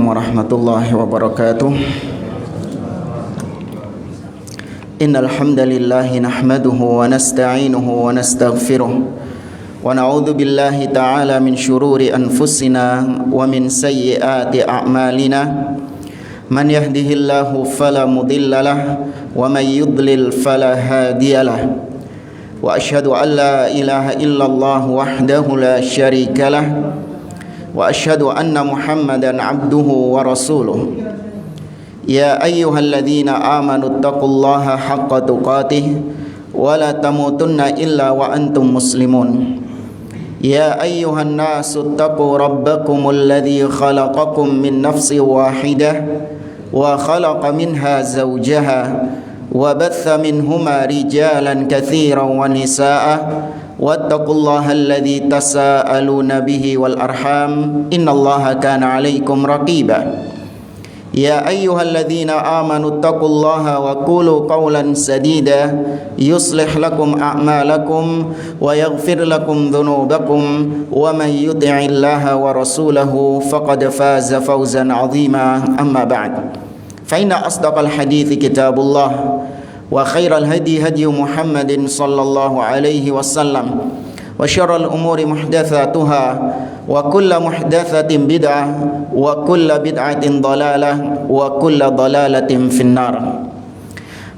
warahmatullahi wabarakatuh. Innal hamdalillah nahmaduhu wa nasta'inuhu wa nastaghfiruh wa na'udzu billahi ta'ala min shururi anfusina wa min sayyiati a'malina. Man yahdihillahu fala mudhillalah wa man yudlil fala hadiyalah. Wa asyhadu an la ilaha illallah wahdahu la syarikalah wa asyhadu anna Muhammadan abduhu wa rasuluh. Ya ayyuhalladzina amanu taqullaha haqqa tuqatih wa la tamutunna illa wa antum muslimun. Ya ayyuhan nasu taqu rabbakumul ladzi khalaqakum min nafsin wahidah wa khalaqa minha zawjaha wa batha minhuma rijalan katsiran wa nisaa'a wattaqullaha alladzi tasaaluna bihi wal arham innallaha kana 'alaikum raqiba. Ya ayyuhalladzina amanu taqullaha wa qulu qawlan sadida yuslih lakum a'malakum wa yaghfir lakum dhunubakum wa man yuti'illaha wa rasulahu faqad faza fawzan 'azima. Amma ba'd. Fa inna asdaqal hadithi kitabullah wa khairal hadi hadi Muhammadin sallallahu alaihi wasallam wa syarrul umuri muhdatsatuha wa kullu muhdatsatin bid'ah wa kullu bid'atin dhalalah wa kullu dhalalatin finnar.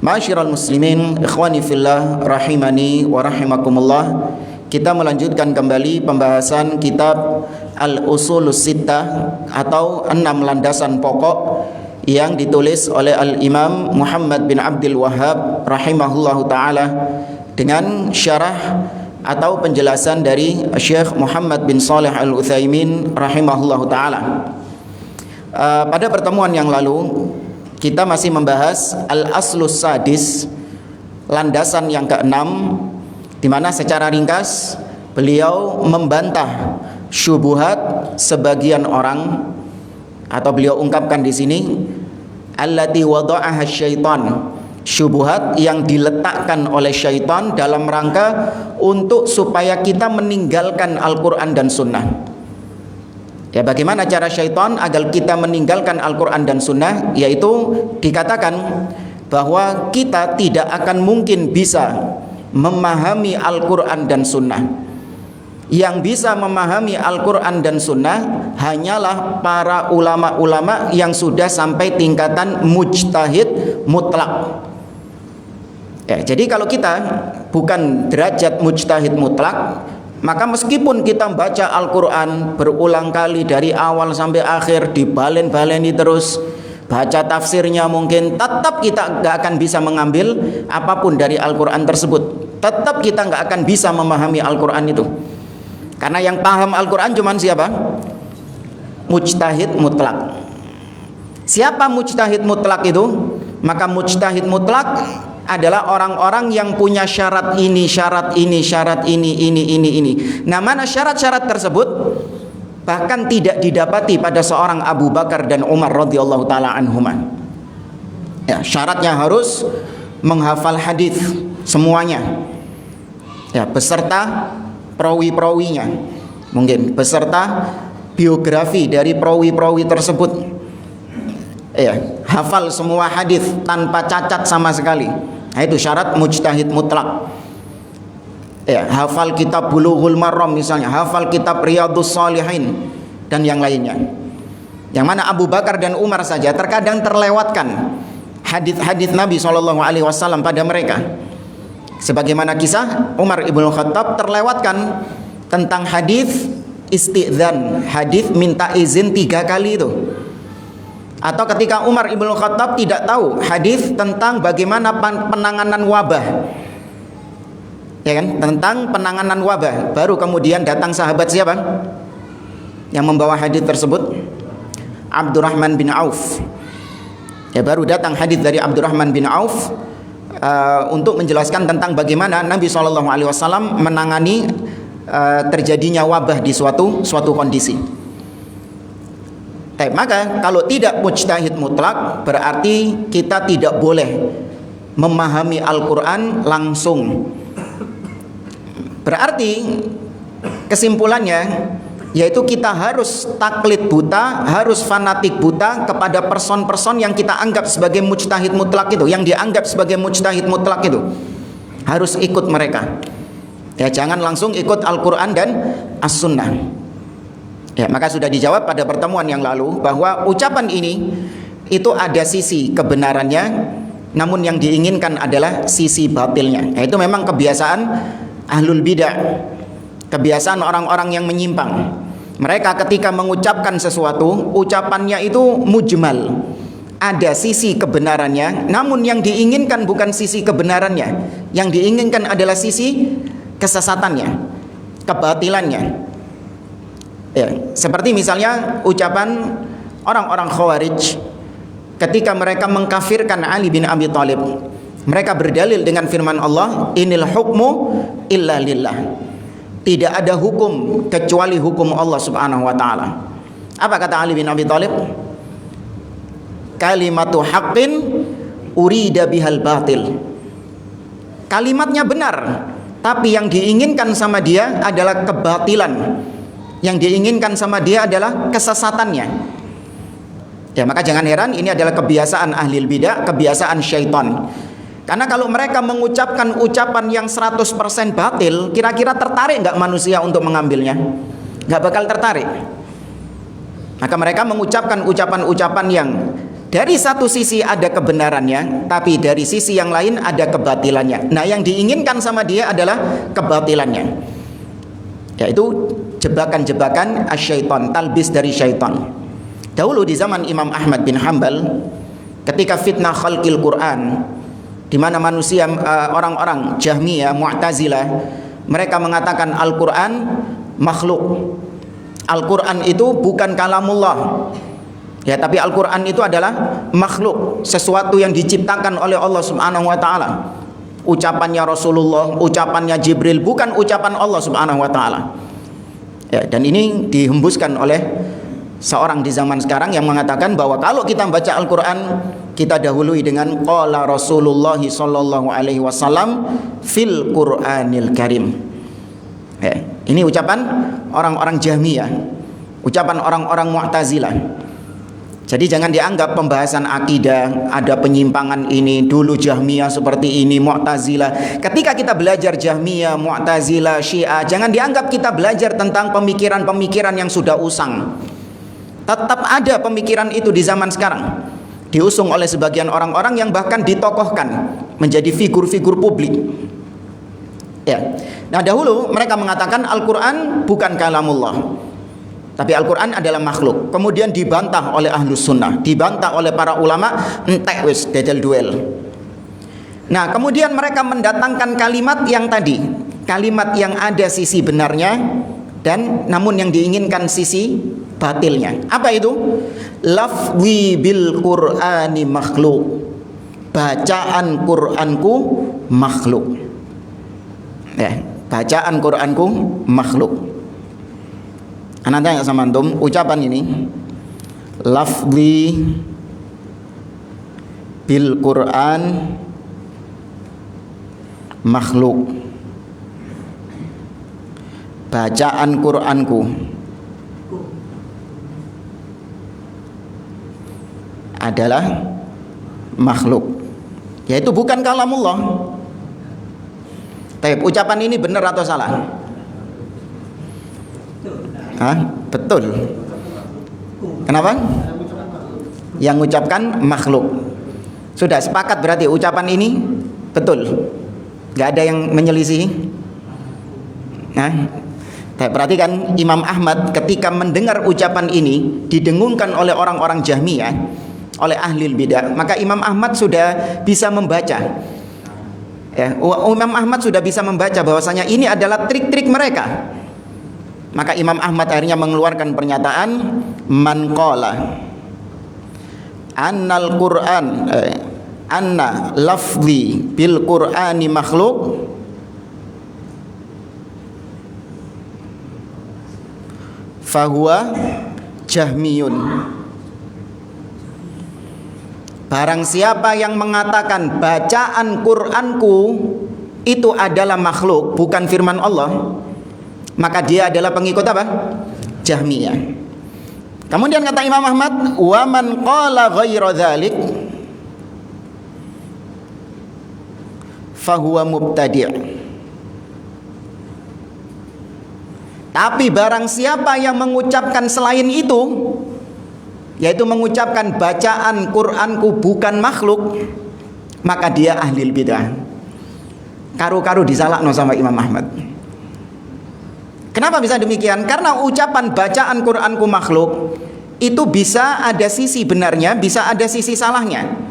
Ma'asyiral muslimin, ikhwani fillah rahimani wa rahimakumullah. Kita melanjutkan kembali pembahasan kitab Al-Usulus Sittah atau 6 landasan pokok yang ditulis oleh Al-Imam Muhammad bin Abdul Wahhab rahimahullahu ta'ala dengan syarah atau penjelasan dari Syekh Muhammad bin Shalih Al-Utsaimin rahimahullahu ta'ala. Pada pertemuan yang lalu kita masih membahas Al-Aslus Sadis, landasan yang ke-6, di mana secara ringkas beliau membantah syubhat sebagian orang, atau beliau ungkapkan di sini allati wada'aha syaitan, syubhat yang diletakkan oleh syaitan dalam rangka untuk supaya kita meninggalkan Al-Quran dan Sunnah. Ya, bagaimana cara syaitan agar kita meninggalkan Al-Quran dan Sunnah? Yaitu dikatakan bahwa kita tidak akan mungkin bisa memahami Al-Quran dan Sunnah. Yang bisa memahami Al-Quran dan Sunnah hanyalah para ulama-ulama yang sudah sampai tingkatan mujtahid mutlak. Ya, jadi kalau kita bukan derajat mujtahid mutlak, maka meskipun kita baca Al-Quran berulang kali dari awal sampai akhir, dibalen-baleni terus, baca tafsirnya mungkin, tetap kita gak akan bisa mengambil apapun dari Al-Quran tersebut. Tetap kita gak akan bisa memahami Al-Quran itu. Karena yang paham Al-Quran cuma siapa? Mujtahid mutlak. Siapa mujtahid mutlak itu? Maka mujtahid mutlak adalah orang-orang yang punya syarat ini, syarat ini, syarat ini. Nah, mana syarat-syarat tersebut bahkan tidak didapati pada seorang Abu Bakar dan Umar radhiyallahu taala anhuma. Ya, syaratnya harus menghafal hadis semuanya. Ya, beserta perawi-perawinya, mungkin beserta biografi dari perawi-perawi tersebut. Ya, hafal semua hadis tanpa cacat sama sekali. Nah, itu syarat mujtahid mutlak. Ya, hafal kitab Bulughul Maram misalnya, hafal kitab Riyadhus Shalihin dan yang lainnya. Yang mana Abu Bakar dan Umar saja terkadang terlewatkan hadis-hadis Nabi SAW pada mereka. Sebagaimana kisah Umar ibn Khattab terlewatkan tentang hadis istidzan, hadis minta izin 3 kali itu. Atau ketika Umar ibn Khattab tidak tahu hadis tentang bagaimana penanganan wabah, ya kan, tentang penanganan wabah, baru kemudian datang sahabat siapa yang membawa hadis tersebut? Abdurrahman bin Auf. Ya, baru datang hadis dari Abdurrahman bin Auf untuk menjelaskan tentang bagaimana Nabi SAW menangani terjadinya wabah di suatu kondisi. Maka kalau tidak mujtahid mutlak, berarti kita tidak boleh memahami Al-Quran langsung. Berarti kesimpulannya yaitu kita harus taklid buta, harus fanatik buta kepada person-person yang kita anggap sebagai mujtahid mutlak itu, yang dianggap sebagai mujtahid mutlak itu. Harus ikut mereka. Ya, jangan langsung ikut Al-Quran dan As-Sunnah. Ya, maka sudah dijawab pada pertemuan yang lalu bahwa ucapan ini itu ada sisi kebenarannya, namun yang diinginkan adalah sisi batilnya. Ya, itu memang kebiasaan ahlul bidah, kebiasaan orang-orang yang menyimpang. Mereka ketika mengucapkan sesuatu, ucapannya itu mujmal, ada sisi kebenarannya, namun yang diinginkan bukan sisi kebenarannya, yang diinginkan adalah sisi kesesatannya, kebatilannya. Ya, seperti misalnya ucapan orang-orang Khawarij ketika mereka mengkafirkan Ali bin Abi Thalib. Mereka berdalil dengan firman Allah, "Inil hukmu illa lillah." Tidak ada hukum kecuali hukum Allah Subhanahu wa taala. Apa kata Ali bin Abi Thalib? Kalimatu haqqin urida bihal batil. Kalimatnya benar, tapi yang diinginkan sama dia adalah kebatilan. Yang diinginkan sama dia adalah kesesatannya. Ya, maka jangan heran ini adalah kebiasaan ahli bidah, kebiasaan syaitan. Karena kalau mereka mengucapkan ucapan yang 100% batil, kira-kira tertarik nggak manusia untuk mengambilnya? Nggak bakal tertarik. Maka mereka mengucapkan ucapan-ucapan yang dari satu sisi ada kebenarannya, tapi dari sisi yang lain ada kebatilannya. Nah, yang diinginkan sama dia adalah kebatilannya. Yaitu jebakan-jebakan asyaiton, talbis dari syaitan. Dahulu di zaman Imam Ahmad bin Hanbal, ketika fitnah khalqil Quran, di mana manusia orang-orang Jahmiyah, Mu'tazilah, mereka mengatakan Al-Quran makhluk. Al-Quran itu bukan kalamullah. Ya, tapi Al-Quran itu adalah makhluk, sesuatu yang diciptakan oleh Allah Subhanahu wa taala. Ucapannya Rasulullah, ucapannya Jibril, bukan ucapan Allah Subhanahu wa taala. Ya, dan ini dihembuskan oleh seorang di zaman sekarang yang mengatakan bahwa kalau kita baca Al-Quran, kita dahului dengan qala Rasulullah sallallahu alaihi wasallam fil Qur'anil Karim. Ya, ini ucapan orang-orang Jahmiyah, ucapan orang-orang Mu'tazilah. Jadi jangan dianggap pembahasan akidah ada penyimpangan ini, dulu Jahmiyah seperti ini, Mu'tazilah. Ketika kita belajar Jahmiyah, Mu'tazilah, Syiah, jangan dianggap kita belajar tentang pemikiran-pemikiran yang sudah usang. Tetap ada pemikiran itu di zaman sekarang, diusung oleh sebagian orang-orang yang bahkan ditokohkan menjadi figur-figur publik. Ya. Nah, dahulu mereka mengatakan Al-Quran bukan kalamullah, tapi Al-Quran adalah makhluk. Kemudian dibantah oleh ahlus sunnah, dibantah oleh para ulama, entek wis dedel duel. Nah, kemudian mereka mendatangkan kalimat yang tadi, kalimat yang ada sisi benarnya dan namun yang diinginkan sisi batilnya. Apa itu? Lafzi bil Qur'ani makhluk. Bacaan Qur'anku makhluk. Ya, bacaan Qur'anku makhluk. Ana tanya sama antum, ucapan ini lafzi bil Qur'an makhluk. Bacaan Qur'anku adalah makhluk, yaitu bukan kalamullah. Tapi ucapan ini benar atau salah? Hah? Betul. Kenapa? Yang mengucapkan makhluk. Sudah sepakat berarti ucapan ini betul. Gak ada yang menyelisihi. Nah, perhatikan Imam Ahmad ketika mendengar ucapan ini didengungkan oleh orang-orang Jahmiyah, oleh ahli bidah, maka Imam Ahmad sudah bisa membaca. Ya, Imam Ahmad sudah bisa membaca bahwasanya ini adalah trik-trik mereka. Maka Imam Ahmad akhirnya mengeluarkan pernyataan, man qala annal Qur'an anna lafzi bil Qur'ani makhluk fahuwa jahmiyun. Barang siapa yang mengatakan bacaan Qur'anku itu adalah makhluk, bukan firman Allah, maka dia adalah pengikut apa? Jahmiyah. Kemudian kata Imam Ahmad, wa man qala ghaira dzalik fahuwa mubtadi'. Tapi barang siapa yang mengucapkan selain itu, yaitu mengucapkan bacaan Qur'anku bukan makhluk, maka dia ahli bid'ah. Karu-karu disalahno sama Imam Ahmad. Kenapa bisa demikian? Karena ucapan bacaan Qur'anku makhluk itu bisa ada sisi benarnya, bisa ada sisi salahnya.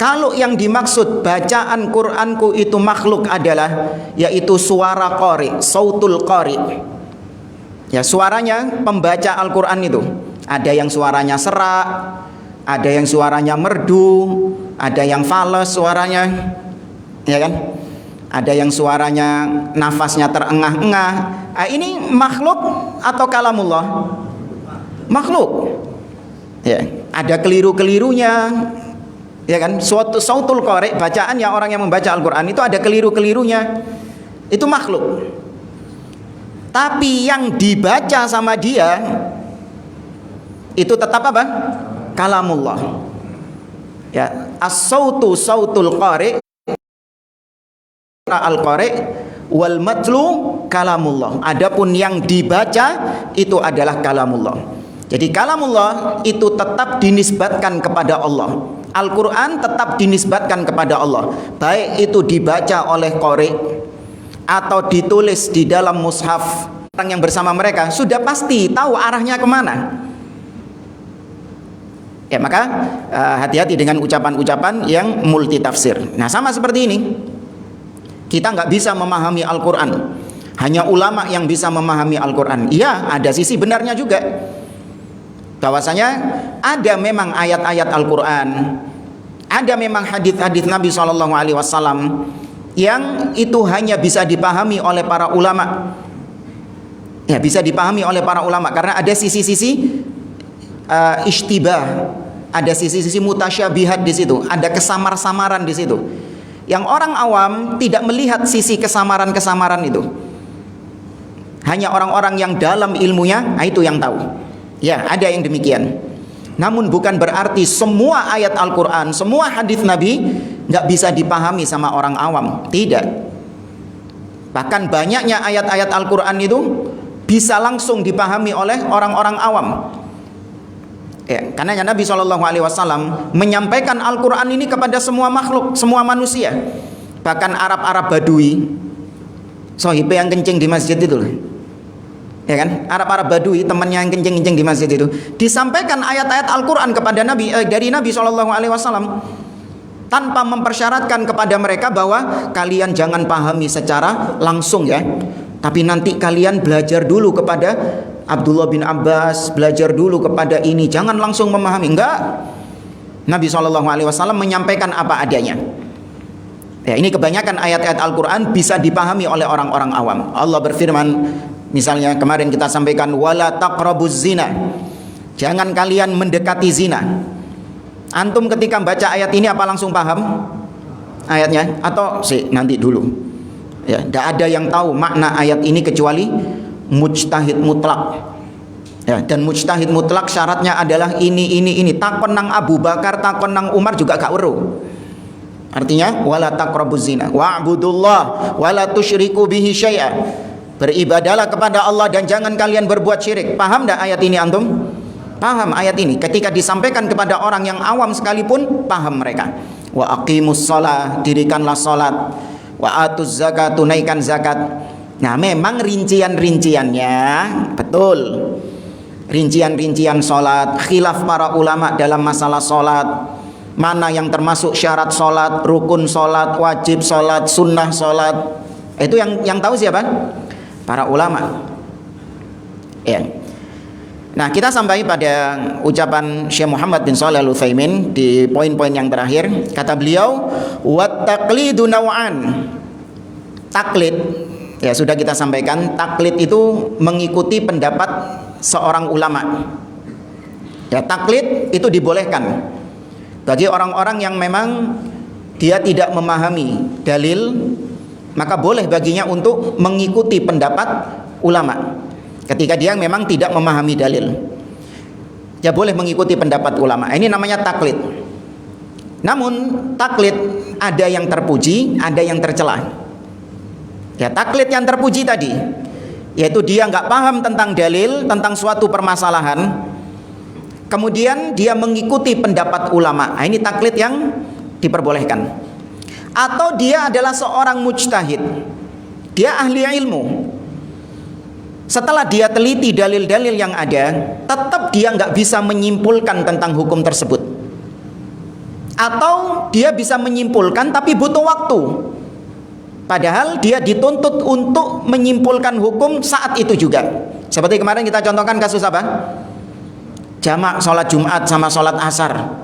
Kalau yang dimaksud bacaan Qur'anku itu makhluk adalah yaitu suara qari, sautul qari. Ya, suaranya pembaca Al-Qur'an itu. Ada yang suaranya serak, ada yang suaranya merdu, ada yang fales suaranya. Ya kan? Ada yang suaranya nafasnya terengah-engah. Ini makhluk atau kalamullah? Makhluk. Ya, ada keliru-kelirunya. Ya kan? Suatu sautul qari, bacaan yang orang yang membaca Al-Qur'an itu ada keliru-kelirunya. Itu makhluk. Tapi yang dibaca sama dia itu tetap apa? Kalamullah. Ya, as-sautu sautul qari al-qari wal matlu kalamullah. Adapun yang dibaca itu adalah kalamullah. Jadi kalamullah itu tetap dinisbatkan kepada Allah. Al-Qur'an tetap dinisbatkan kepada Allah. Baik itu dibaca oleh qari atau ditulis di dalam mushaf. Orang yang bersama mereka sudah pasti tahu arahnya kemana. Ya, maka hati-hati dengan ucapan-ucapan yang multitafsir. Nah, sama seperti ini. Kita nggak bisa memahami Al-Quran. Hanya ulama yang bisa memahami Al-Quran. Iya, ada sisi benarnya juga. Bahwasanya ada memang ayat-ayat Al-Quran, ada memang hadis-hadis Nabi SAW yang itu hanya bisa dipahami oleh para ulama. Ya, bisa dipahami oleh para ulama karena ada sisi-sisi ishtibah, ada sisi-sisi mutasyabihat di situ, ada kesamar-samaran di situ. Yang orang awam tidak melihat sisi kesamaran-kesamaran itu. Hanya orang-orang yang dalam ilmunya, itu yang tahu. Ya, ada yang demikian. Namun bukan berarti semua ayat Al-Quran, semua hadis Nabi nggak bisa dipahami sama orang awam. Tidak. Bahkan banyaknya ayat-ayat Al-Quran itu bisa langsung dipahami oleh orang-orang awam. Ya, karena Nabi SAW menyampaikan Al-Quran ini kepada semua makhluk, semua manusia. Bahkan Arab-Arab Badui, sohibe yang kencing di masjid itu, ya kan? Arab-Arab Badui, temannya yang kencing-kencing di masjid itu, disampaikan ayat-ayat Al-Quran kepada Nabi dari Nabi SAW tanpa mempersyaratkan kepada mereka bahwa kalian jangan pahami secara langsung ya, tapi nanti kalian belajar dulu kepada Abdullah bin Abbas, belajar dulu kepada ini, jangan langsung memahami. Enggak. Nabi SAW menyampaikan apa adanya. Ya, ini kebanyakan ayat-ayat Al-Quran bisa dipahami oleh orang-orang awam. Allah berfirman, misalnya kemarin kita sampaikan, wala taqrabuz zina, jangan kalian mendekati zina. Antum ketika baca ayat ini apa langsung paham ayatnya? Atau nanti dulu. Ya, tidak ada yang tahu makna ayat ini kecuali mujtahid mutlak. Ya, dan mujtahid mutlak syaratnya adalah ini. Takon nang Abu Bakar, takon nang Umar juga gak weruh. Artinya wala taqrabuz zina wa'budullah wala tusyriku bihi syai'a. Beribadalah kepada Allah dan jangan kalian berbuat syirik. Paham enggak ayat ini antum? Paham ayat ini. Ketika disampaikan kepada orang yang awam sekalipun, paham mereka. Wa aqimus shalah, dirikanlah salat. Wa atuz zakat, tunaikan zakat. Nah, memang rincian-rinciannya betul. Rincian-rincian salat, khilaf para ulama dalam masalah salat. Mana yang termasuk syarat salat, rukun salat, wajib salat, sunnah salat. Itu yang tahu siapa? Para ulama. Ya. Nah, kita sampai pada ucapan Syekh Muhammad bin Shalih Al-Utsaimin di poin-poin yang terakhir. Kata beliau, "Wat taqlidu naw'an." Taklid, ya sudah kita sampaikan, taklid itu mengikuti pendapat seorang ulama. Ya, taklid itu dibolehkan bagi orang-orang yang memang dia tidak memahami dalil, maka boleh baginya untuk mengikuti pendapat ulama. Ketika dia memang tidak memahami dalil, dia boleh mengikuti pendapat ulama. Ini namanya taklid. Namun taklid ada yang terpuji, ada yang tercela. Ya, taklid yang terpuji tadi, yaitu dia nggak paham tentang dalil, tentang suatu permasalahan, kemudian dia mengikuti pendapat ulama. Nah, ini taklid yang diperbolehkan. Atau dia adalah seorang mujtahid, dia ahli ilmu. Setelah dia teliti dalil-dalil yang ada, tetap dia nggak bisa menyimpulkan tentang hukum tersebut. Atau dia bisa menyimpulkan tapi butuh waktu. Padahal dia dituntut untuk menyimpulkan hukum saat itu juga. Seperti kemarin kita contohkan kasus apa? Jamak sholat Jumat sama sholat asar.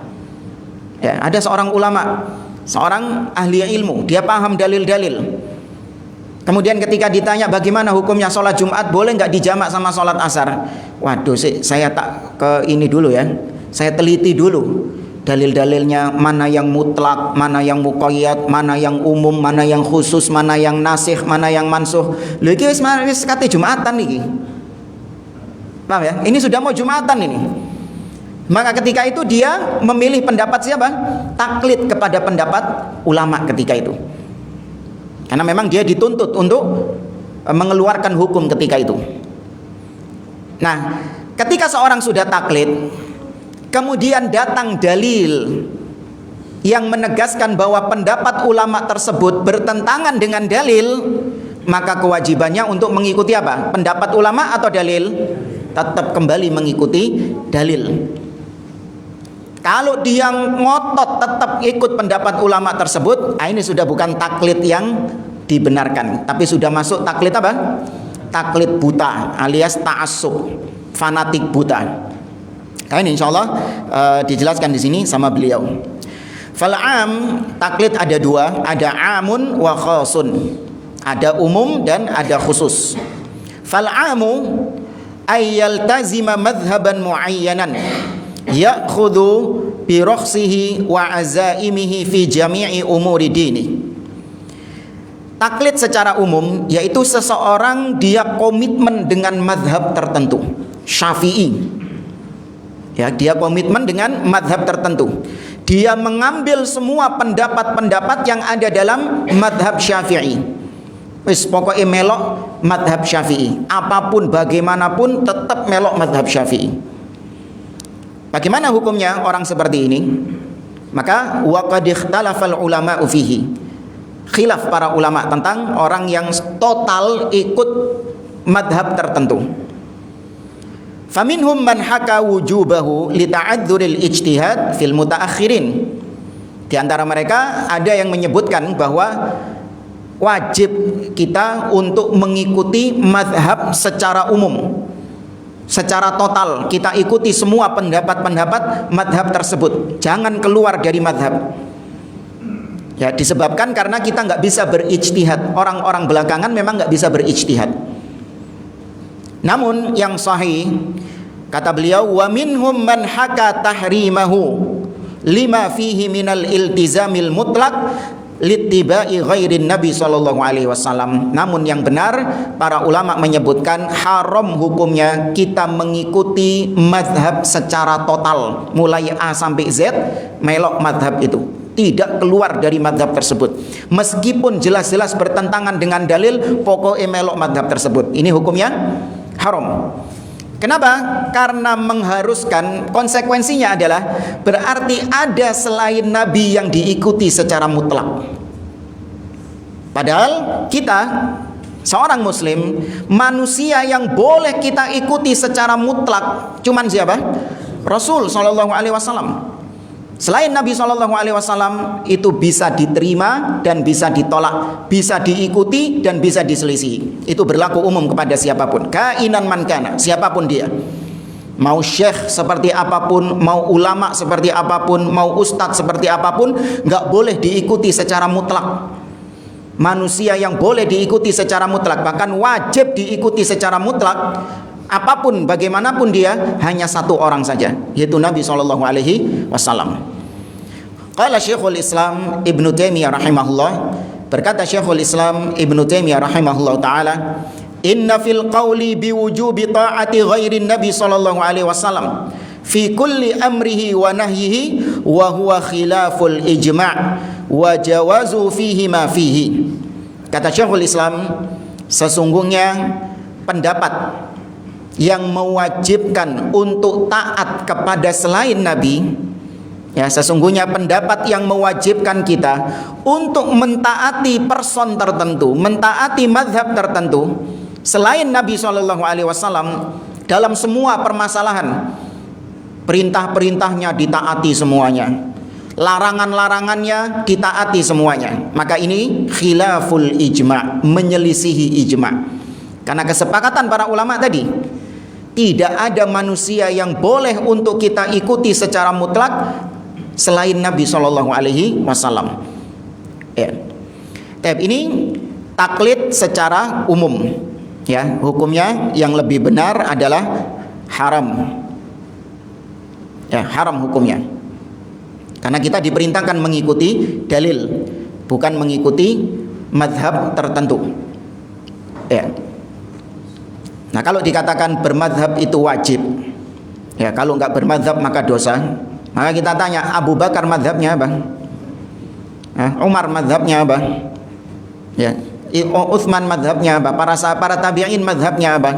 Ya, ada seorang ulama, seorang ahli ilmu, dia paham dalil-dalil. Kemudian ketika ditanya bagaimana hukumnya sholat Jumat, boleh nggak dijamak sama sholat asar? Waduh, saya tak ke ini dulu ya. Saya teliti dulu dalil-dalilnya, mana yang mutlak, mana yang muqayyad, mana yang umum, mana yang khusus, mana yang nasikh, mana yang mansuh. Lho iki wis kate Jumatan iki. Paham ya? Ini sudah mau Jumatan ini. Maka ketika itu dia memilih pendapat siapa? Taklid kepada pendapat ulama ketika itu. Karena memang dia dituntut untuk mengeluarkan hukum ketika itu. Nah, ketika seorang sudah taklid, kemudian datang dalil yang menegaskan bahwa pendapat ulama tersebut bertentangan dengan dalil, maka kewajibannya untuk mengikuti apa? Pendapat ulama atau dalil? Tetap kembali mengikuti dalil. Kalau dia ngotot tetap ikut pendapat ulama tersebut, ini sudah bukan taklid yang dibenarkan, tapi sudah masuk taklid apa? Taklid buta alias ta'assub, fanatik buta. Ini insyaallah dijelaskan di sini sama beliau. Fal'am, taklid ada dua, ada amun wa khasun. Ada umum dan ada khusus. Fal'amu ayyaltazima madhhaban muayyanan ya'khudhu bi rukhsihi wa azaimihi fi jami'i umuri dini. Taklid secara umum yaitu seseorang dia komitmen dengan madhab tertentu. Syafi'i, ya, dia komitmen dengan madhab tertentu. Dia mengambil semua pendapat-pendapat yang ada dalam madhab Syafi'i. Wis pokoknya melok madhab Syafi'i. Apapun bagaimanapun tetap melok madhab Syafi'i. Bagaimana hukumnya orang seperti ini? Maka waqad ikhtalafal ulama'u fihi. Khilaf para ulama tentang orang yang total ikut madhab tertentu. Faminhum man haka wujubahu li ta'adzuril ijtihad fil mutaakhirin. Di antara mereka ada yang menyebutkan bahwa wajib kita untuk mengikuti madhab secara umum, secara total. Kita ikuti semua pendapat-pendapat madhab tersebut, jangan keluar dari madhab. Ya, disebabkan karena kita nggak bisa berijtihad. Orang-orang belakangan memang nggak bisa berijtihad. Namun yang sahih, kata beliau, wa minhum man haka tahrimahu lima fihi minal iltizamil mutlaq littiba'i ghairin nabi sallallahu alaihi wasallam. Namun yang benar, para ulama menyebutkan haram hukumnya kita mengikuti madhab secara total, mulai A sampai Z melok madhab itu, tidak keluar dari madhab tersebut meskipun jelas-jelas bertentangan dengan dalil, pokoknya melok madhab tersebut. Ini hukumnya haram. Kenapa? Karena mengharuskan, konsekuensinya adalah berarti ada selain Nabi yang diikuti secara mutlak. Padahal kita seorang muslim, manusia yang boleh kita ikuti secara mutlak cuman siapa? Rasul sallallahu alaihi wasallam. Selain Nabi SAW itu bisa diterima dan bisa ditolak, bisa diikuti dan bisa diselisih. Itu berlaku umum kepada siapapun, kainan man kana, siapapun dia. Mau syekh seperti apapun, mau ulama seperti apapun, mau ustadz seperti apapun, nggak boleh diikuti secara mutlak. Manusia yang boleh diikuti secara mutlak, bahkan wajib diikuti secara mutlak, apapun bagaimanapun dia, hanya satu orang saja, yaitu Nabi SAW. Qala Syekhul Islam Ibnu Taimiyah rahimahullah, berkata Syekhul Islam Ibnu Taimiyah rahimahullah taala, Inna fil qawli biwujubi ta'ati ghairin nabi sallallahu alaihi wasallam fi kulli amrihi wa nahyihi wa huwa khilaful ijma' wa jawazu fihi ma fihi. Kata Syekhul Islam, sesungguhnya pendapat yang mewajibkan untuk taat kepada selain Nabi, ya, sesungguhnya pendapat yang mewajibkan kita untuk mentaati person tertentu, mentaati madhab tertentu selain Nabi SAW dalam semua permasalahan. Perintah-perintahnya ditaati semuanya, larangan-larangannya ditaati semuanya. Maka ini khilaful ijma', menyelisihi ijma'. Karena kesepakatan para ulama tadi, tidak ada manusia yang boleh untuk kita ikuti secara mutlak selain Nabi SAW. Ya. Tapi ini taklid secara umum. Ya, hukumnya yang lebih benar adalah haram. Ya, haram hukumnya. Karena kita diperintahkan mengikuti dalil, bukan mengikuti madhab tertentu. Ya. Nah, kalau dikatakan bermadhab itu wajib, ya, kalau enggak bermadhab maka dosa. Maka kita tanya, Abu Bakar madhabnya apa? Umar madhabnya apa? Ya, Utsman madhabnya apa? Para tabi'in madhabnya apa?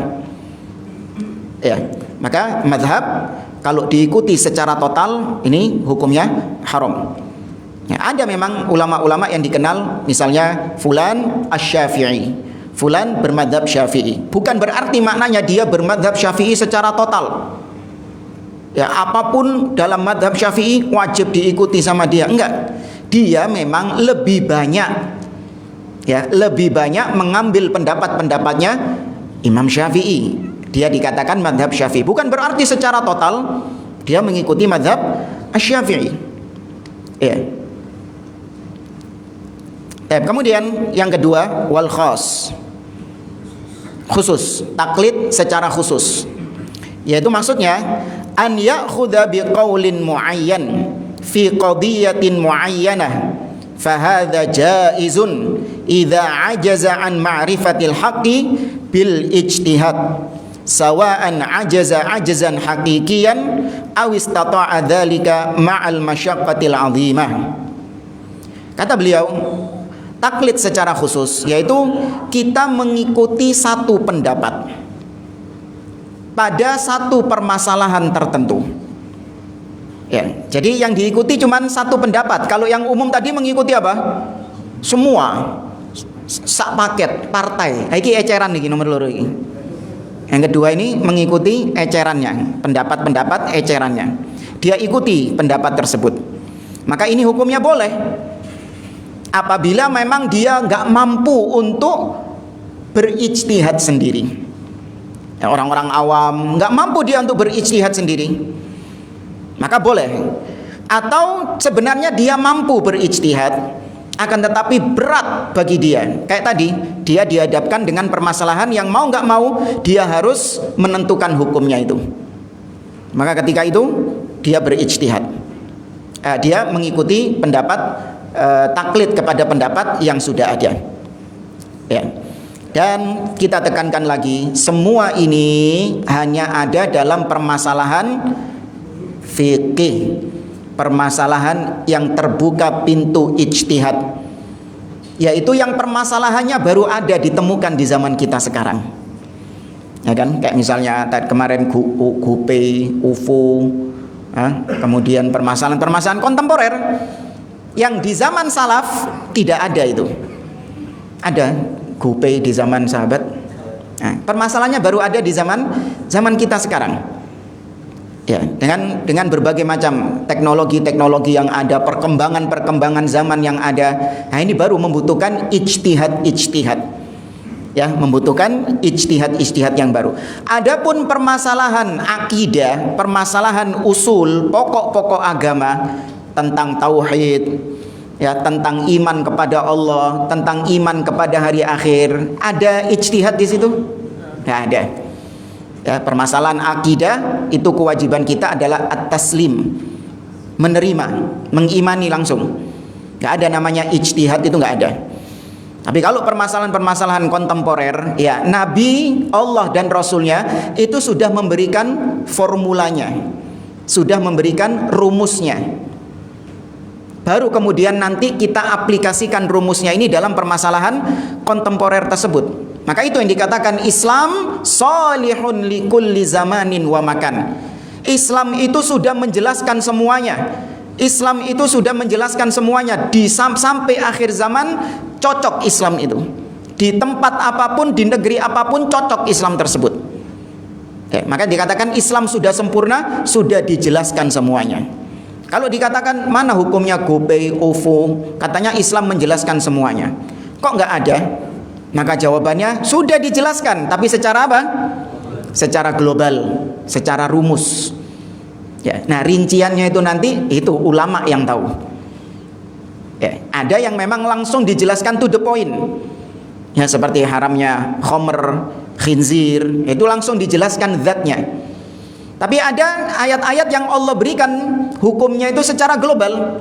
Ya, maka madhab kalau diikuti secara total ini hukumnya haram. Ya, ada memang ulama-ulama yang dikenal, misalnya fulan asy-Syafi'i, fulan bermadhab Syafi'i. Bukan berarti maknanya dia bermadhab Syafi'i secara total. Ya, apapun dalam madhab Syafi'i wajib diikuti sama dia. Enggak. Dia memang lebih banyak, ya, lebih banyak mengambil pendapat-pendapatnya Imam Syafi'i. Dia dikatakan madhab Syafi'i. Bukan berarti secara total dia mengikuti madhab Asy-Syafi'i. Ya. Kemudian yang kedua, wal khas, khusus, taklid secara khusus. Yaitu maksudnya an ya'khudha biqaulin muayyan fi qadiyatin muayyanah fahadha jaizun idza ajaza an ma'rifatil haqqi bil ijtihad sawa'an ajaza ajzan haqiqiyan aw istata'a dzalika ma'al masyaqqatil 'azimah. Kata beliau, taklid secara khusus yaitu kita mengikuti satu pendapat pada satu permasalahan tertentu. Ya, jadi yang diikuti cuma satu pendapat. Kalau yang umum tadi mengikuti apa? Semua. Sak paket partai. Iki eceran iki nomor loro iki. Yang kedua ini mengikuti ecerannya, pendapat-pendapat ecerannya. Dia ikuti pendapat tersebut. Maka ini hukumnya boleh. Apabila memang dia nggak mampu untuk berijtihad sendiri. Ya, orang-orang awam nggak mampu dia untuk berijtihad sendiri, maka boleh. Atau sebenarnya dia mampu berijtihad, akan tetapi berat bagi dia. Kayak tadi, dia dihadapkan dengan permasalahan yang mau nggak mau dia harus menentukan hukumnya itu. Maka ketika itu dia berijtihad. Dia mengikuti pendapat, taklid kepada pendapat yang sudah ada. Ya. Dan kita tekankan lagi, semua ini hanya ada dalam permasalahan fikih, permasalahan yang terbuka pintu ijtihad, yaitu yang permasalahannya baru ada ditemukan di zaman kita sekarang. Ya kan, kayak misalnya kemarin GUPE, UFO, kemudian permasalahan-permasalahan kontemporer yang di zaman salaf tidak ada itu. Ada GUPE di zaman sahabat. Nah, permasalahannya baru ada di zaman kita sekarang. Ya, dengan berbagai macam teknologi yang ada, perkembangan zaman yang ada. Nah, ini baru membutuhkan ijtihad. Ya, membutuhkan ijtihad yang baru. Adapun permasalahan akidah, permasalahan usul, pokok-pokok agama tentang tauhid, ya, tentang iman kepada Allah, tentang iman kepada hari akhir, ada ijtihad di situ? Tidak ada. Ya, permasalahan akidah itu kewajiban kita adalah at-taslim, menerima, mengimani langsung. Tidak ada namanya ijtihad, itu nggak ada. Tapi kalau permasalahan-permasalahan kontemporer, ya Nabi, Allah dan Rasulnya itu sudah memberikan formulanya, sudah memberikan rumusnya. Baru kemudian nanti kita aplikasikan rumusnya ini dalam permasalahan kontemporer tersebut. Maka itu yang dikatakan Islam salihun likulli zamanin wa makan. Islam itu sudah menjelaskan semuanya. Islam itu sudah menjelaskan semuanya sampai akhir zaman. Cocok Islam itu di tempat apapun, di negeri apapun, cocok Islam tersebut. Maka dikatakan Islam sudah sempurna, sudah dijelaskan semuanya. Kalau dikatakan mana hukumnya GoPay, OVO, katanya Islam menjelaskan semuanya. Kok nggak ada? Maka jawabannya sudah dijelaskan, tapi secara apa? Secara global, secara rumus. Nah rinciannya itu nanti itu ulama yang tahu. Ada yang memang langsung dijelaskan to the point. Ya seperti haramnya khamr, khinzir, itu langsung dijelaskan zatnya. Tapi ada ayat-ayat yang Allah berikan hukumnya itu secara global.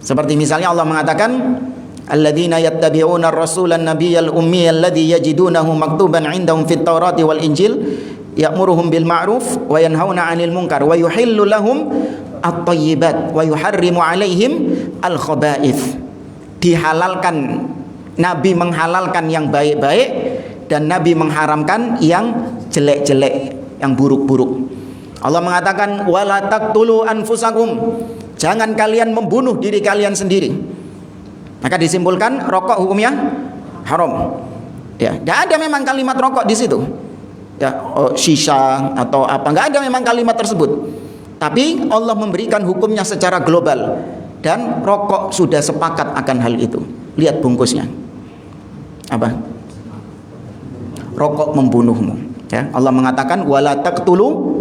Seperti misalnya Allah mengatakan alladzina yattabi'una ar-rasulan nabiyyal ummiyal ladzi yajidunahu maktuban 'indahum fit taurati wal injil ya'muruhum bil ma'ruf wa yanhauna 'anil munkar wa yuhillu lahum at-thayyibat wa yuharrimu 'alaihim al-khaba'ith. Dihalalkan, Nabi menghalalkan yang baik-baik dan Nabi mengharamkan yang jelek-jelek, yang buruk-buruk. Allah mengatakan wala taqtulu anfusakum, jangan kalian membunuh diri kalian sendiri. Maka disimpulkan rokok hukumnya haram. Tidak ada memang kalimat rokok di situ. Shisha atau apa, nggak ada memang kalimat tersebut. Tapi Allah memberikan hukumnya secara global dan rokok sudah sepakat akan hal itu. Lihat bungkusnya. Apa? Rokok membunuhmu. Allah mengatakan wala taqtulu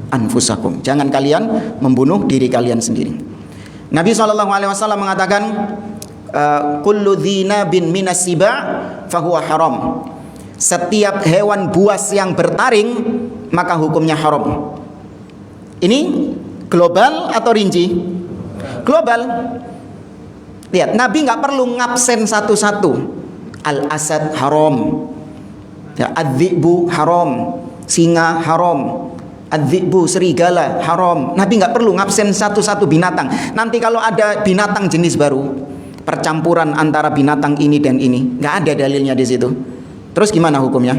anfusakum. Jangan kalian membunuh diri kalian sendiri. Nabi SAW mengatakan kullu dzinabin minas siba fahuwa haram. Setiap hewan buas yang bertaring maka hukumnya haram. Ini global atau rinci? Global. Lihat, Nabi nggak perlu ngabsen satu-satu. Al-asad haram, ad-dhi'bu haram, singa haram, ad-dhi'bu serigala haram. Nabi nggak perlu ngabsen satu-satu binatang. Nanti kalau ada binatang jenis baru, percampuran antara binatang ini dan ini, nggak ada dalilnya di situ. Terus gimana hukumnya?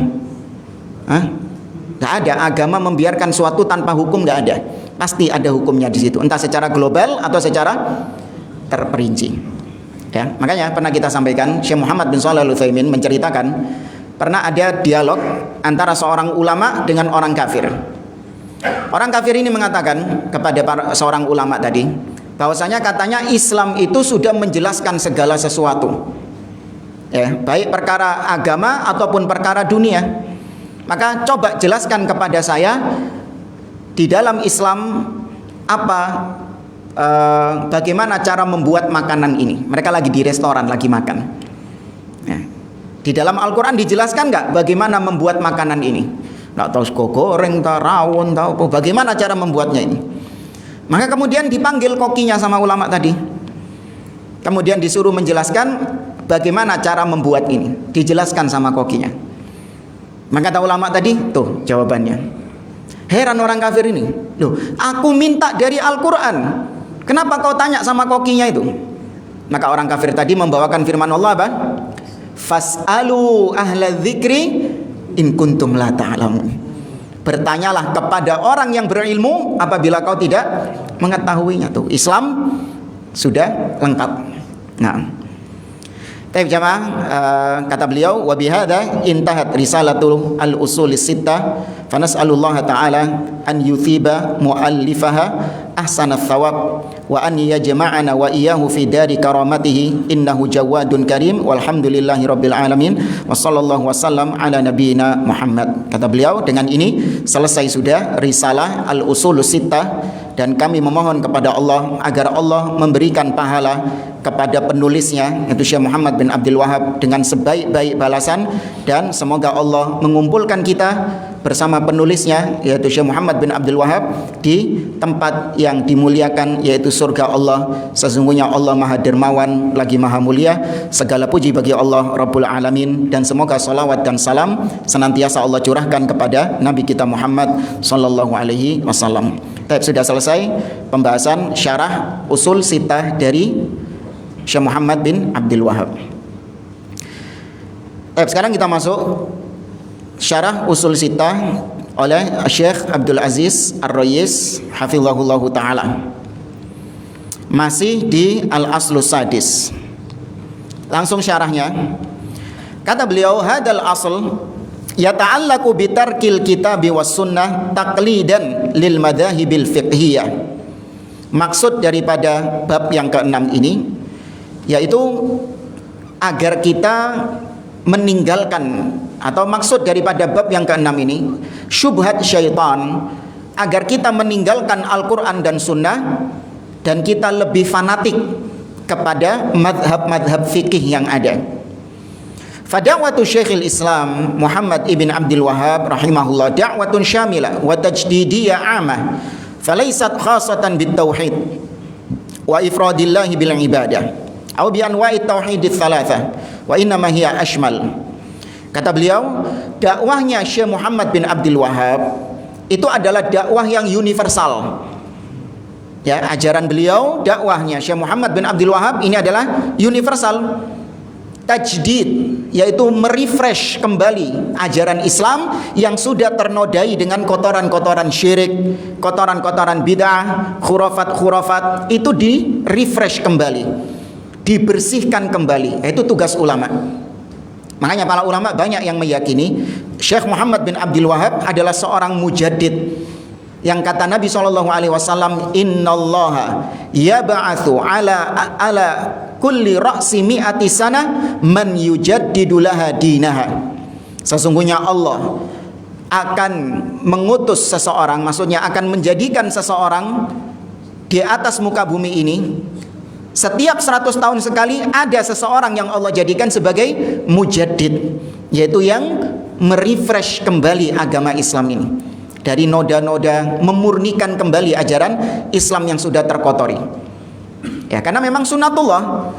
Nggak ada. Agama membiarkan suatu tanpa hukum, nggak ada. Pasti ada hukumnya di situ, entah secara global atau secara terperinci. Makanya pernah kita sampaikan, Syekh Muhammad bin Shalih Al-Utsaimin menceritakan pernah ada dialog antara seorang ulama dengan orang kafir. Orang kafir ini mengatakan kepada seorang ulama tadi, bahwasanya katanya Islam itu sudah menjelaskan segala sesuatu. Baik perkara agama ataupun perkara dunia. Maka coba jelaskan kepada saya di dalam Islam bagaimana cara membuat makanan ini. Mereka lagi di restoran, lagi makan. Di dalam Al-Quran dijelaskan nggak bagaimana membuat makanan ini? Nggak tahu sego goreng, tahu rawon, tahu apa. Bagaimana cara membuatnya ini? Maka kemudian dipanggil kokinya sama ulama tadi. Kemudian disuruh menjelaskan bagaimana cara membuat ini. Dijelaskan sama kokinya. Maka kata ulama tadi, tuh jawabannya. Heran orang kafir ini. Loh, aku minta dari Al-Quran. Kenapa kau tanya sama kokinya itu? Maka orang kafir tadi membawakan firman Allah apa? Fas'alu ahla dzikri in kuntum la ta'lamun. Bertanyalah kepada orang yang berilmu apabila kau tidak mengetahuinya. Tuh, Islam sudah lengkap. Nah, jamaah, kata beliau wa bihadza intahat risalatul al-usulis sittah fa nas'alullaha ta'ala an yuthiba muallifaha ahsana thawab wa an yajma'ana wa iyyahu fi dari karamatihi innahu jawadun karim walhamdulillahi rabbil alamin wa sallallahu wasallam ala nabiyyina Muhammad. Kata beliau, dengan ini selesai sudah risalah al-usulus sittah dan kami memohon kepada Allah agar Allah memberikan pahala kepada penulisnya yaitu Syekh Muhammad bin Abdul Wahab dengan sebaik-baik balasan, dan semoga Allah mengumpulkan kita bersama penulisnya yaitu Syekh Muhammad bin Abdul Wahab di tempat yang dimuliakan yaitu surga Allah. Sesungguhnya Allah Maha Dermawan lagi Maha Mulia. Segala puji bagi Allah Rabbul Alamin, dan semoga salawat dan salam senantiasa Allah curahkan kepada Nabi kita Muhammad sallallahu alaihi wasallam. Sudah selesai pembahasan syarah usul sittah dari Syekh Muhammad bin Abdul Wahab. Sekarang kita masuk syarah usul sittah oleh Syekh Abdul Aziz Ar-Rayis hafizahullahu taala. Masih di Al-Aslus Sadis. Langsung syarahnya. Kata beliau, hadal asl yata'allaqu bitarkil kitabi was sunnah taqlidan lil madhahibil fiqhiyah. Maksud daripada bab yang ke-6 ini yaitu agar kita meninggalkan, atau maksud daripada bab yang ke-6 ini syubhat syaitan, agar kita meninggalkan Al-Quran dan Sunnah dan kita lebih fanatik kepada madhab-madhab fikih yang ada. Fada'watu Syekhul Islam Muhammad ibn Abdul Wahab rahimahullah da'watun syamilah wa tajdidiyah amah falaysat khasatan bit tauhid wa ifradillahi bil ibadah atau bi anwa'it tauhidits tsalatsa wa innama hiya ashmal. Kata beliau, dakwahnya Syekh Muhammad bin Abdul Wahab itu adalah dakwah yang universal. Ya, ajaran beliau, dakwahnya Syekh Muhammad bin Abdul Wahab ini adalah universal. Tajdid, yaitu merefresh kembali ajaran Islam yang sudah ternodai dengan kotoran-kotoran syirik, kotoran-kotoran bid'ah, khurafat-khurafat, itu di-refresh kembali, dibersihkan kembali. Itu tugas ulama. Makanya para ulama banyak yang meyakini Syekh Muhammad bin Abdul Wahab adalah seorang mujaddid. Yang kata Nabi SAW, innallaha yab'atsu ala kulli ra'si mi'ati sanah man yujaddidu laha dinaha. Sesungguhnya Allah akan mengutus seseorang, maksudnya akan menjadikan seseorang di atas muka bumi ini. Setiap 100 tahun sekali ada seseorang yang Allah jadikan sebagai mujaddid, yaitu yang merefresh kembali agama Islam ini dari noda-noda, memurnikan kembali ajaran Islam yang sudah terkotori. Ya, karena memang sunnatullah,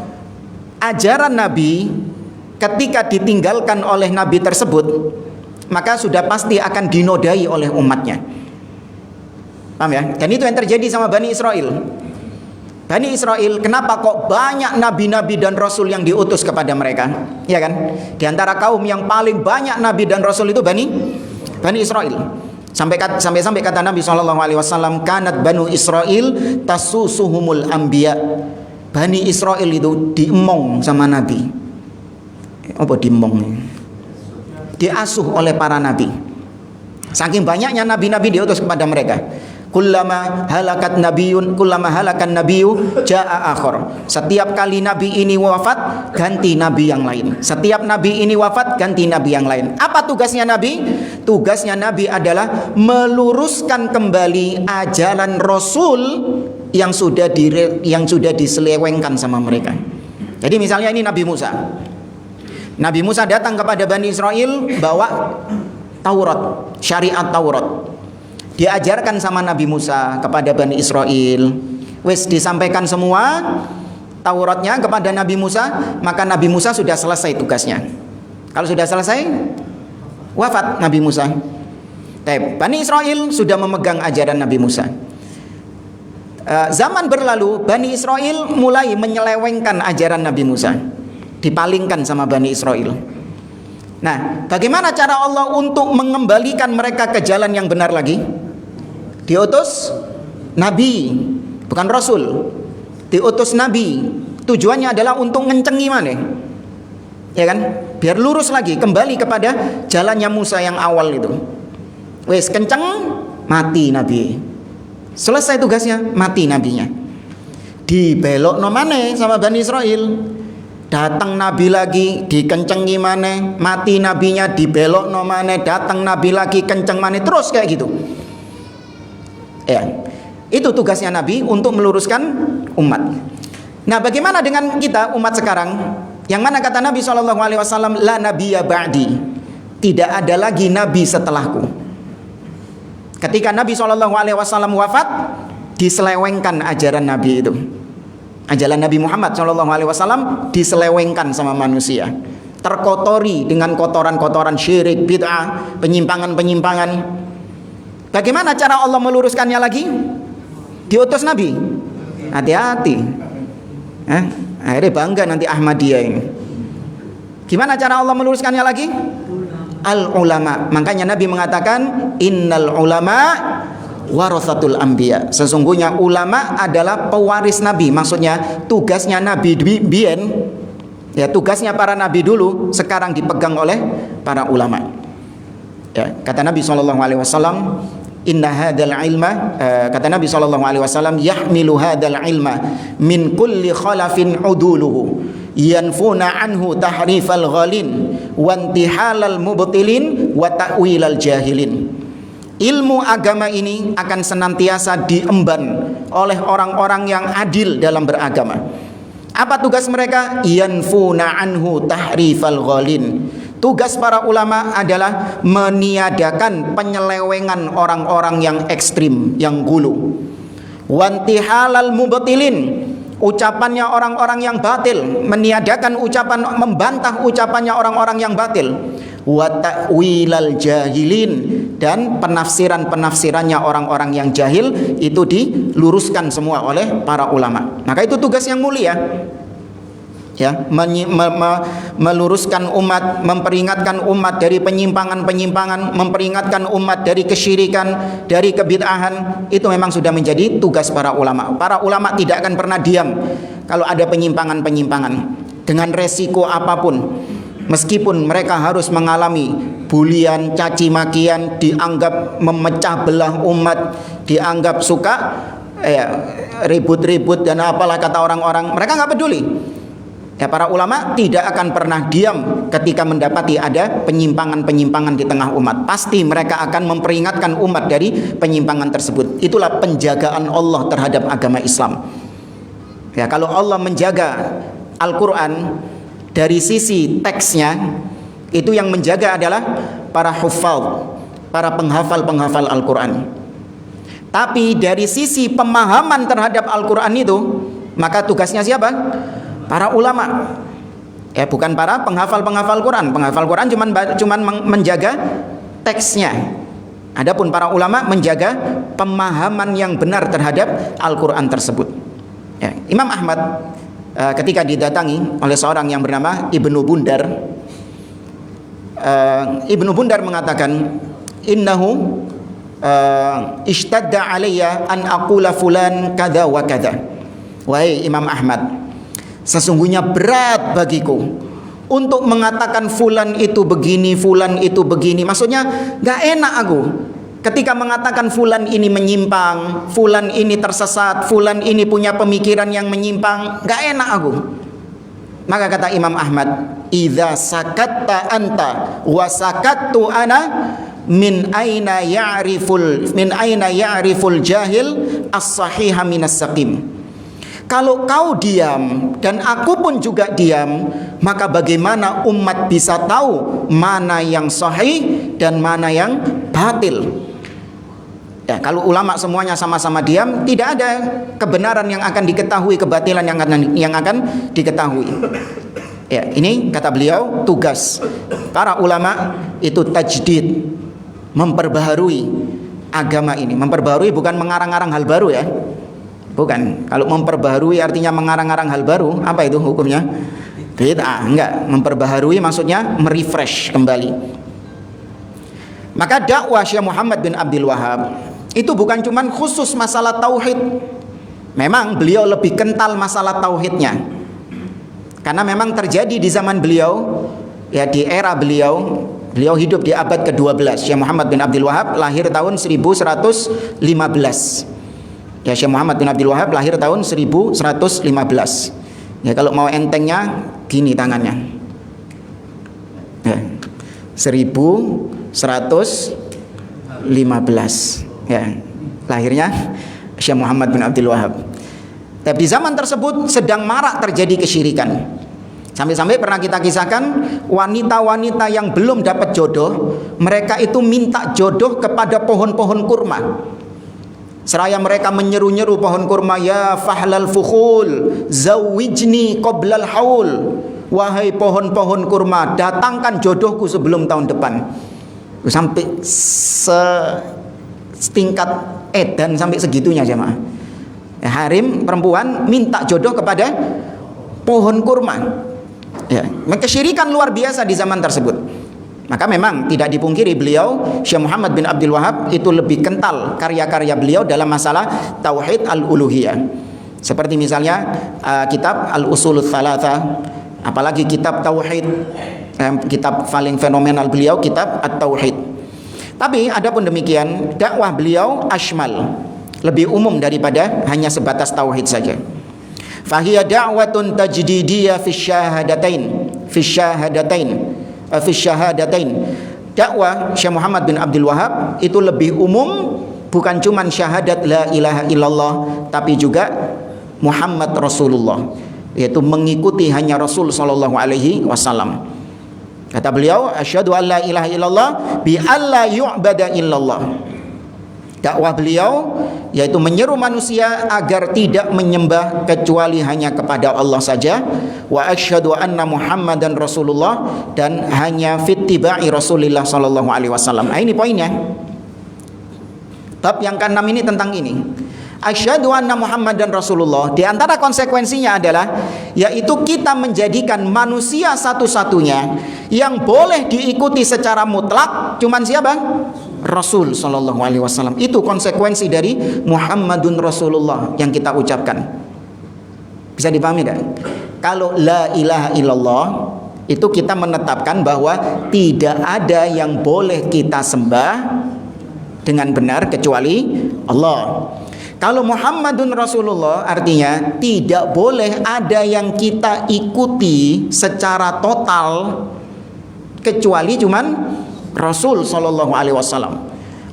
ajaran Nabi ketika ditinggalkan oleh Nabi tersebut, maka sudah pasti akan dinodai oleh umatnya. Paham ya? Dan itu yang terjadi sama Bani Israel. Bani Israel, kenapa kok banyak nabi-nabi dan rasul yang diutus kepada mereka? Ya kan? Di antara kaum yang paling banyak nabi dan rasul itu Bani Israel. Sampai kata Nabi SAW, kanat Banu Israel tasusuhumul anbiya. Bani Israel itu diemong sama Nabi. Apa diemong? Diasuh oleh para nabi. Saking banyaknya nabi-nabi diutus kepada mereka. Kullama halakan nabiyyu jaa akhar. Setiap kali nabi ini wafat, ganti nabi yang lain. Setiap nabi ini wafat, ganti nabi yang lain. Apa tugasnya nabi? Tugasnya nabi adalah meluruskan kembali ajaran Rasul yang sudah diselewengkan sama mereka. Jadi misalnya ini Nabi Musa. Nabi Musa datang kepada Bani Israel bawa Taurat, syariat Taurat. Diajarkan sama Nabi Musa kepada Bani Israel. Wes disampaikan semua Tauratnya kepada Nabi Musa, maka Nabi Musa sudah selesai tugasnya. Kalau sudah selesai, wafat Nabi Musa. Bani Israel sudah memegang ajaran Nabi Musa. Zaman berlalu, Bani Israel mulai menyelewengkan ajaran Nabi Musa, dipalingkan sama Bani Israel. Nah, bagaimana cara Allah untuk mengembalikan mereka ke jalan yang benar lagi? Diutus Nabi, bukan Rasul. Diutus Nabi. Tujuannya adalah untuk ngencengi mana? Ya kan? Biar lurus lagi, kembali kepada jalannya Musa yang awal itu. Wes kenceng, mati Nabi. Selesai tugasnya, mati nabinya. Dibelok no mana sama Bani Israel. Datang Nabi lagi, dikencengi mana, mati nabinya, dibelok no mana, datang Nabi lagi, kenceng mana, terus kayak gitu. Ya, itu tugasnya Nabi untuk meluruskan umat. Nah, bagaimana dengan kita umat sekarang? Yang mana kata Nabi SAW, la nabiyya ba'di, tidak ada lagi nabi setelahku. Ketika Nabi SAW wafat, diselewengkan ajaran Nabi itu. Ajaran Nabi Muhammad SAW diselewengkan sama manusia, terkotori dengan kotoran-kotoran syirik, bid'ah, penyimpangan-penyimpangan. Bagaimana cara Allah meluruskannya lagi? Diutus Nabi. Hati-hati. Akhirnya bangga nanti Ahmadiyah ini. Gimana cara Allah meluruskannya lagi? Al ulama. Makanya Nabi mengatakan innal ulama warathatul anbiya. Sesungguhnya ulama adalah pewaris Nabi. Maksudnya tugasnya Nabi biyen, ya tugasnya para nabi dulu sekarang dipegang oleh para ulama. Ya, kata Nabi SAW, inna hadzal ilma, kata Nabi SAW, yahmilu hadzal ilma min kulli khalafin uduluhu yanfuna anhu tahrifal ghalin wa intihalal mubtilin wa ta'wilal jahilin. Ilmu agama ini akan senantiasa diemban oleh orang-orang yang adil dalam beragama. Apa tugas mereka? Yanfuna anhu tahrifal ghalin. Tugas para ulama adalah meniadakan penyelewengan orang-orang yang ekstrim, yang gulu. Wantihalal mubtilin, ucapannya orang-orang yang batil, meniadakan ucapan, membantah ucapannya orang-orang yang batil. Wa ta'wilal jahilin, dan penafsirannya orang-orang yang jahil itu diluruskan semua oleh para ulama. Maka itu tugas yang mulia. Ya, meluruskan umat, memperingatkan umat dari penyimpangan-penyimpangan, memperingatkan umat dari kesyirikan, dari kebid'ahan, itu memang sudah menjadi tugas para ulama. Para ulama tidak akan pernah diam kalau ada penyimpangan-penyimpangan dengan resiko apapun. Meskipun mereka harus mengalami bulian, caci makian, dianggap memecah belah umat, dianggap suka ribut-ribut dan apalah kata orang-orang, mereka nggak peduli. Ya, para ulama tidak akan pernah diam ketika mendapati ada penyimpangan-penyimpangan di tengah umat. Pasti mereka akan memperingatkan umat dari penyimpangan tersebut. Itulah penjagaan Allah terhadap agama Islam. Ya, kalau Allah menjaga Al-Quran dari sisi teksnya, itu yang menjaga adalah para huffaz, para penghafal-penghafal Al-Quran. Tapi dari sisi pemahaman terhadap Al-Quran itu, maka tugasnya siapa? Para ulama. Ya, bukan para penghafal-penghafal Quran. Penghafal Quran cuman menjaga teksnya. Adapun para ulama menjaga pemahaman yang benar terhadap Al-Quran tersebut. Ya, Imam Ahmad ketika didatangi oleh seorang yang bernama Ibnu Bundar, Ibnu Bundar mengatakan, innahu ishtadda alayya an aqula fulan kada wa kada. Wahai Imam Ahmad, sesungguhnya berat bagiku untuk mengatakan fulan itu begini, fulan itu begini. Maksudnya gak enak aku ketika mengatakan fulan ini menyimpang, fulan ini tersesat, fulan ini punya pemikiran yang menyimpang. Gak enak aku. Maka kata Imam Ahmad, idza sakatta anta wa sakattu ana, min aina ya'riful jahil as-sahiha minas saqim. Kalau kau diam dan aku pun juga diam, maka bagaimana umat bisa tahu mana yang sahih dan mana yang batil? Ya, kalau ulama semuanya sama-sama diam, tidak ada kebenaran yang akan diketahui, kebatilan yang akan diketahui. Ya, ini kata beliau, tugas para ulama itu tajdid, memperbaharui agama ini. Memperbaharui bukan mengarang-arang hal baru ya. Bukan. Kalau memperbaharui artinya mengarang-arang hal baru, apa itu hukumnya? Bid'ah. Enggak. Memperbaharui maksudnya merefresh kembali. Maka dakwah Syekh Muhammad bin Abdul Wahab itu bukan cuma khusus masalah tauhid. Memang beliau lebih kental masalah tauhidnya. Karena memang terjadi di zaman beliau, ya di era beliau hidup di abad ke-12. Syekh Muhammad bin Abdul Wahab lahir tahun 1115. Ya, Syekh Muhammad bin Abdul Wahab lahir tahun 1115. Ya, kalau mau entengnya gini tangannya. Ya. 1115. Ya. Lahirnya Syekh Muhammad bin Abdul Wahab. Tapi di zaman tersebut sedang marak terjadi kesyirikan. Sampai-sampai pernah kita kisahkan wanita-wanita yang belum dapat jodoh, mereka itu minta jodoh kepada pohon-pohon kurma. Seraya mereka menyeru-nyeru pohon kurma, ya fahlal fukhul, zawijni qoblal haul. Wahai pohon-pohon kurma, datangkan jodohku sebelum tahun depan. Sampai setingkat edan sampai segitunya jemaah. Harim perempuan minta jodoh kepada pohon kurma. Ya, kesyirikan luar biasa di zaman tersebut. Maka memang tidak dipungkiri beliau Syekh Muhammad bin Abdul Wahab itu lebih kental karya-karya beliau dalam masalah tauhid al-uluhiyah. Seperti misalnya kitab Al-Usulul Tsalatsa, apalagi kitab tauhid, kitab paling fenomenal beliau kitab At-Tauhid. Tapi adapun demikian, dakwah beliau ashmal, lebih umum daripada hanya sebatas tauhid saja. Fahiya da'watun tajdidiyah fi syahadatain. Dakwah Syekh Muhammad bin Abdul Wahab itu lebih umum, bukan cuman syahadat la ilaha illallah, tapi juga Muhammad Rasulullah, yaitu mengikuti hanya Rasul sallallahu alaihi wasallam. Kata beliau, asyhadu an la ilaha illallah bi alla yu'bada illallah. Dakwah beliau yaitu menyeru manusia agar tidak menyembah kecuali hanya kepada Allah saja. Wa asyhadu anna Muhammadan Rasulullah, dan hanya fittiba'i Rasulillah sallallahu alaihi wasallam. Ini poinnya. Bab yang ke-6 ini tentang ini. Asyhadu anna Muhammadan Rasulullah, di antara konsekuensinya adalah yaitu kita menjadikan manusia satu-satunya yang boleh diikuti secara mutlak cuman siapa? Rasul sallallahu alaihi wasallam. Itu konsekuensi dari Muhammadun Rasulullah yang kita ucapkan. Bisa dipahami tidak? Kalau la ilaha illallah itu kita menetapkan bahwa tidak ada yang boleh kita sembah dengan benar kecuali Allah. Kalau Muhammadun Rasulullah artinya tidak boleh ada yang kita ikuti secara total kecuali cuman Rasul sallallahu alaihi wasallam.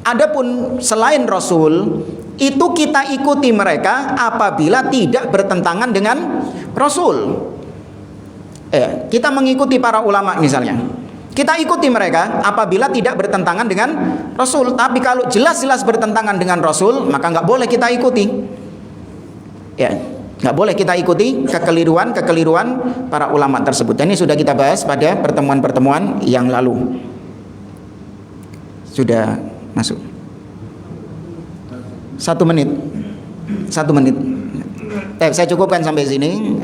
Adapun selain Rasul itu kita ikuti mereka apabila tidak bertentangan dengan Rasul. Kita mengikuti para ulama misalnya, kita ikuti mereka apabila tidak bertentangan dengan Rasul. Tapi kalau jelas-jelas bertentangan dengan Rasul, maka nggak boleh kita ikuti. Nggak boleh kita ikuti kekeliruan para ulama tersebut. Dan ini sudah kita bahas pada pertemuan-pertemuan yang lalu. Sudah masuk 1 menit. Saya cukupkan sampai sini.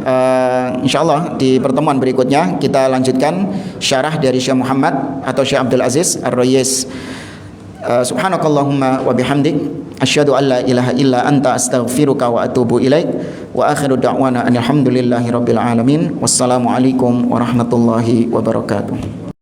Insyaallah di pertemuan berikutnya kita lanjutkan syarah dari Syekh Muhammad atau Syekh Abdul Aziz Ar-Rayis. Subhanakallahumma wa bihamdik asyhadu an la ilaha illa anta astaghfiruka wa atubu ilaik. Wa akhiru da'wana alhamdulillahi rabbil alamin. Wassalamualaikum warahmatullahi wabarakatuh.